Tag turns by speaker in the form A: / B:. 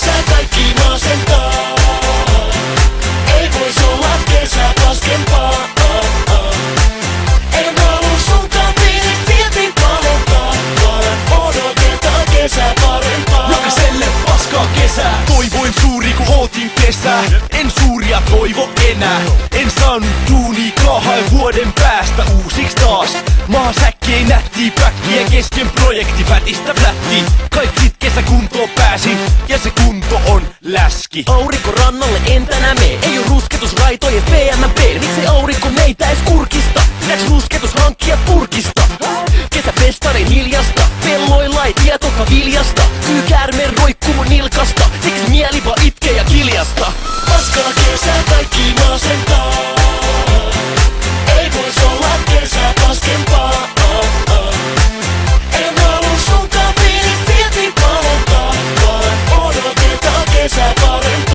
A: kesä kaikki masentaa. Ei vois olla kesä paskempaa. En halua sunkaan fiilis silti pahentaa, vaan odotetaan kesä parempaa.
B: Jokaiselle paskaa kesää. Toivoin suuri kun ootin kesää. En suuria toivo enää. En saanut duunia 2 vuoden päästä uusiks taas. Maasäkki ei nättii päkkiä kesken projekti vätistä flättiin. Kaikki kesäkuntoon pääsin ja se kunto on läski.
C: Aurinko rannalle en tänään mee. Ei oo rusketusraitojen PMP. Miksei aurinko meitä ees kurkista? Pitääks rusketus hankkia purkista? Kesäfestarin hiljasta. Pelloilla ei tietoka viljasta. Kyykäärme roikkuu mun nilkasta. Siksi mieli vaan itkee ja kiljasta.
A: Paskaa kesä